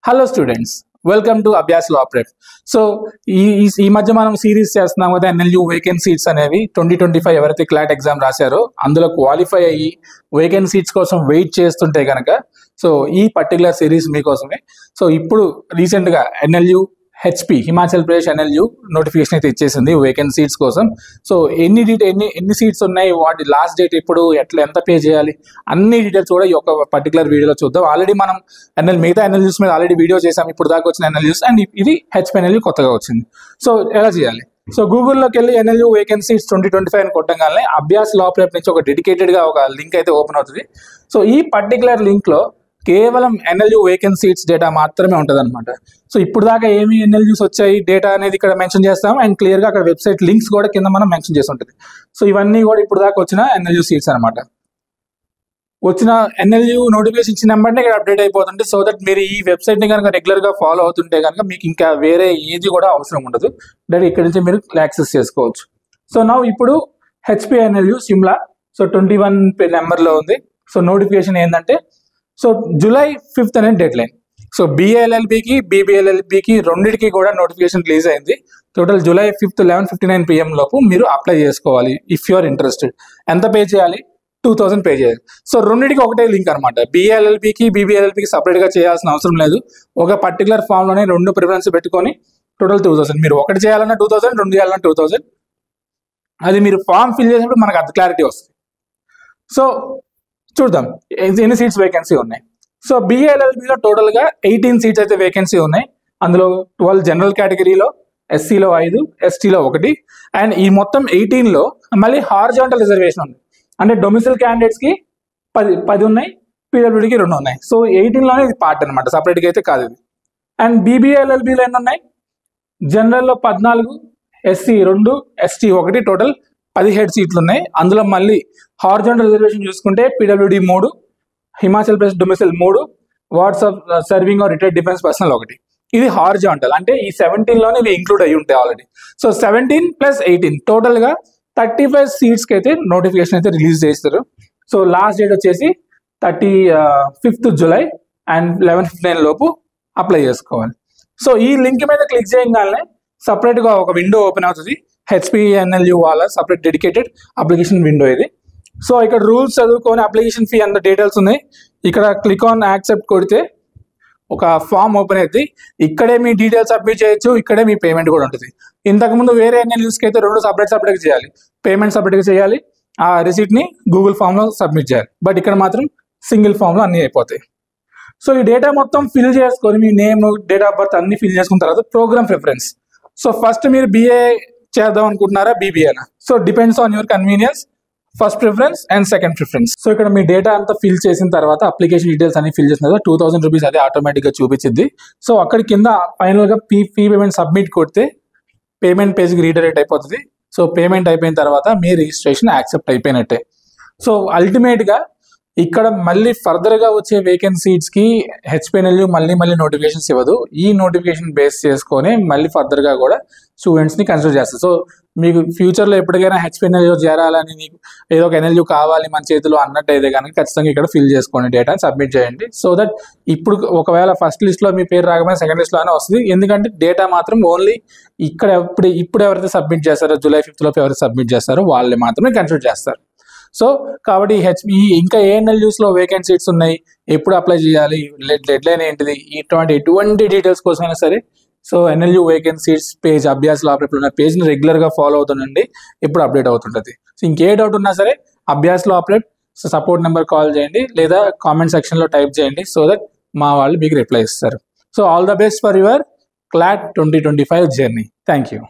Hello students, welcome to Abhyas law prep. So ఈ మధ్య మనం సిరీస్ చేస్తున్నాం కదా, ఎన్ఎల్యూ వేకెంట్ సీట్స్ అనేవి 2025 ఎవరైతే క్లాట్ ఎగ్జామ్ రాశారో అందులో క్వాలిఫై అయ్యి వేకెంట్ సీట్స్ కోసం వెయిట్ చేస్తుంటే కనుక సో ఈ పర్టికులర్ సిరీస్ మీకోసమే. సో ఇప్పుడు రీసెంట్గా NLU HP Himachal Pradesh NLU notification అయితే ఇచ్చేసింది వేకెంట్ సీట్స్ కోసం. సో ఎన్ని సీట్స్ ఉన్నాయి, వాటి లాస్ట్ డేట్ ఇప్పుడు, ఎంత పే చేయాలి, అన్ని డీటెయిల్స్ కూడా ఈ ఒక పర్టికులర్ వీడియోలో చూద్దాం. ఆల్రెడీ మనం మిగతా ఎన్ఎల్యూస్ మీద ఆల్రెడీ వీడియో చేసాం, ఇప్పుడు దాకా వచ్చిన ఎన్ఎల్యూస్, అండ్ ఇది హెచ్పి ఎన్ఎల్యూ కొత్తగా వచ్చింది. సో ఎలా చేయాలి? సో గూగుల్లోకి వెళ్ళి ఎన్ఎల్యూ వేకెంట్ సీట్స్ 2025 అని కొట్టగానే అభ్యాస్ లా ప్రెప్ నుంచి ఒక డెడికేటెడ్గా ఒక లింక్ అయితే ఓపెన్ అవుతుంది. సో ఈ పర్టికులర్ లింక్లో కేవలం ఎన్ఎల్యూ వేకెంట్ సీట్స్ డేటా మాత్రమే ఉంటుంది అనమాట. సో ఇప్పుడు దాకా ఏమి ఎన్ఎల్యూస్ వచ్చాయి డేటా అనేది ఇక్కడ మెన్షన్ చేస్తాం, అండ్ క్లియర్గా అక్కడ వెబ్సైట్ లింక్స్ కూడా కింద మనం మెన్షన్ చేసి ఉంటుంది. సో ఇవన్నీ కూడా ఇప్పుడు దాకా వచ్చిన ఎన్ఎల్యూ సీట్స్ అనమాట. వచ్చిన ఎన్ఎల్యూ నోటిఫికేషన్ ఇచ్చిన నెంబర్ని ఇక్కడ అప్డేట్ అయిపోతుంది. సో దట్ మీరు ఈ వెబ్సైట్ని కనుక రెగ్యులర్గా ఫాలో అవుతుంటే కనుక మీకు ఇంకా వేరే ఏది కూడా అవసరం ఉండదు, డైరెక్ట్ ఇక్కడ నుంచి మీరు యాక్సెస్ చేసుకోవచ్చు. సో నా ఇప్పుడు హెచ్పి ఎన్ఎల్యూ సిమ్లా సో 21 నెంబర్లో ఉంది. సో నోటిఫికేషన్ ఏంటంటే సో July 5th అనే డెడ్ లైన్. సో బిఏఎల్ఎల్బికి బీబీఎల్ఎల్బికి రెండింటికి కూడా నోటిఫికేషన్ రిలీజ్ అయింది. టోటల్ July 5th 11:59 PM లోపు మీరు అప్లై చేసుకోవాలి ఇఫ్ యు ఆర్ ఇంట్రెస్టెడ్. ఎంత పే చేయాలి? 2000 పే చేయాలి. సో రెండింటికి ఒకటే లింక్ అనమాట. బిఏఎల్ఎల్బికి బీబీఎల్ఎల్బికి సపరేట్గా చేయాల్సిన అవసరం లేదు. ఒక పర్టికులర్ ఫామ్లోనే రెండు ప్రిఫరెన్స్ పెట్టుకొని టోటల్ 2000. మీరు ఒకటి చేయాలన్నా 2000, రెండు చేయాలన్నా 2000. అది మీరు ఫామ్ ఫిల్ చేసినప్పుడు మనకు అది క్లారిటీ వస్తుంది. సో చూద్దాం ఎన్ని సీట్స్ వేకెన్సీ ఉన్నాయి. సో బిఏఎల్ఎల్బిలో టోటల్గా 18 సీట్స్ అయితే వేకెన్సీ ఉన్నాయి. అందులో 12 జనరల్ కేటగిరీలో, ఎస్సీలో 5, ఎస్టీలో 1, అండ్ ఈ మొత్తం 18లో మళ్ళీ హారిజాంటల్ రిజర్వేషన్ ఉంది. అంటే డొమిసైల్ క్యాండిడేట్స్కి 10 ఉన్నాయి, పీడబ్ల్యూడీకి 2 ఉన్నాయి. సో 18లోనే ఇది పార్ట్ అనమాట, సపరేట్గా అయితే కాదు ఇది. అండ్ బీబీఎల్ఎల్బిలో ఎన్ని ఉన్నాయి? జనరల్లో 14, ఎస్సీ 2, ఎస్టీ 1, టోటల్ 17 సీట్లు ఉన్నాయి. అందులో మళ్ళీ హారిజాంటల్ రిజర్వేషన్ చూసుకుంటే PWD 3, Himachal Pradesh domicile 3, wards of serving or retired defence personnel 1. ఇది హారిజాంటల్, అంటే ఈ 17లోనే ఇవి ఇంక్లూడ్ అయ్యి ఉంటాయి ఆల్రెడీ. సో 17 + 18 టోటల్గా 35 సీట్స్కి అయితే నోటిఫికేషన్ అయితే రిలీజ్ చేస్తారు. సో లాస్ట్ డేట్ వచ్చేసి 5th July అండ్ 11:59 లోపు అప్లై చేసుకోవాలి. సో ఈ లింక్ మీద క్లిక్ చేయగానే సపరేట్గా ఒక విండో ఓపెన్ అవుతుంది. హెచ్పి ఎన్ఎల్యూ వాళ్ళ సపరేట్ డెడికేటెడ్ అప్లికేషన్ విండో ఇది. సో ఇక్కడ రూల్స్ చదువుకొని అప్లికేషన్ ఫీ అంత డీటెయిల్స్ ఉన్నాయి. ఇక్కడ క్లిక్ ఆన్ యాక్సెప్ట్ కొడితే ఒక ఫామ్ ఓపెన్ అవుతుంది. ఇక్కడే మీ డీటెయిల్స్ సబ్మిట్ చేయొచ్చు, ఇక్కడే మీ పేమెంట్ కూడా ఉంటుంది. ఇంతకుముందు వేరే ఎన్ఎల్యూస్కి అయితే 2 సపరేట్గా చేయాలి. పేమెంట్ సపరేట్గా చేయాలి, ఆ రిసీట్ని గూగుల్ ఫామ్లో సబ్మిట్ చేయాలి. బట్ ఇక్కడ మాత్రం సింగిల్ ఫామ్లో అన్నీ అయిపోతాయి. సో ఈ డేటా మొత్తం ఫిల్ చేసుకొని మీ నేమ్, డేట్ ఆఫ్ బర్త్ అన్ని ఫిల్ చేసుకున్న తర్వాత ప్రోగ్రామ్ ప్రిఫరెన్స్. సో ఫస్ట్ మీరు బిఏ చేద్దాం అనుకుంటున్నారా, బీబీఏనా? So depends on your convenience, first preference and second preference. So ఇక్కడ మీ డేటా అంతా ఫిల్ చేసిన తర్వాత అప్లికేషన్ డీటెయిల్స్ అన్ని ఫిల్ చేసిన తర్వాత 2000 రూపీస్ అదే ఆటోమేటిక్గా చూపించింది. సో అక్కడ కింద ఫైనల్గా ఫీ పేమెంట్ సబ్మిట్ కొడితే పేమెంట్ పేజ్కి రీడైరెక్ట్ అయిపోతుంది. సో పేమెంట్ అయిపోయిన తర్వాత మీ రిజిస్ట్రేషన్ యాక్సెప్ట్ అయిపోయినట్టే. సో అల్టిమేట్గా ఇక్కడ మళ్ళీ ఫర్దర్గా వచ్చే వేకెంట్ సీట్స్కి హెచ్పిఎన్ఎల్యూ మళ్ళీ నోటిఫికేషన్స్ ఇవ్వదు. ఈ నోటిఫికేషన్ బేస్ చేసుకొని మళ్ళీ ఫర్దర్గా కూడా స్టూడెంట్స్ని కన్సిడర్ చేస్తారు. సో మీకు ఫ్యూచర్లో ఎప్పటికైనా హెచ్పిఎన్ఎల్యూ చేరాలని, మీకు ఏదో ఒక ఎన్ఎల్యూ కావాలి మన చేతిలో అన్నట్టు అయితే కనుక ఖచ్చితంగా ఇక్కడ ఫిల్ చేసుకోండి, డేటాని సబ్మిట్ చేయండి. సో దట్ ఇప్పుడు ఒకవేళ ఫస్ట్ లిస్ట్లో మీ పేరు రాకపోయినా సెకండ్ లిస్ట్లోనే వస్తుంది. ఎందుకంటే డేటా మాత్రం ఓన్లీ ఇక్కడ ఇప్పుడు ఎవరైతే సబ్మిట్ చేస్తారో July 5th లోపు ఎవరైతే సబ్మిట్ చేస్తారో వాళ్ళే మాత్రమే కన్సిడర్ చేస్తారు. సో కాబట్టి ఇంకా ఏ ఎన్ఎల్యూస్లో వేకెంట్ సీట్స్ ఉన్నాయి, ఎప్పుడు అప్లై చేయాలి, డెడ్ లైన్ ఏంటిది, ఎటువంటి డీటెయిల్స్ కోసమైనా సరే so NLU vacant seats page Abhyas law prep ఉన్న పేజ్ని రెగ్యులర్గా ఫాలో అవుతుండండి, ఎప్పుడు అప్డేట్ అవుతుంటుంది. సో ఇంకే డౌట్ ఉన్నా సరే Abhyas law prep support number call చేయండి, లేదా కామెంట్ సెక్షన్లో టైప్ చేయండి. సో దట్ మా వాళ్ళు మీకు రిప్లై ఇస్తారు. So all the best for your clot 2025 journey. Thank you.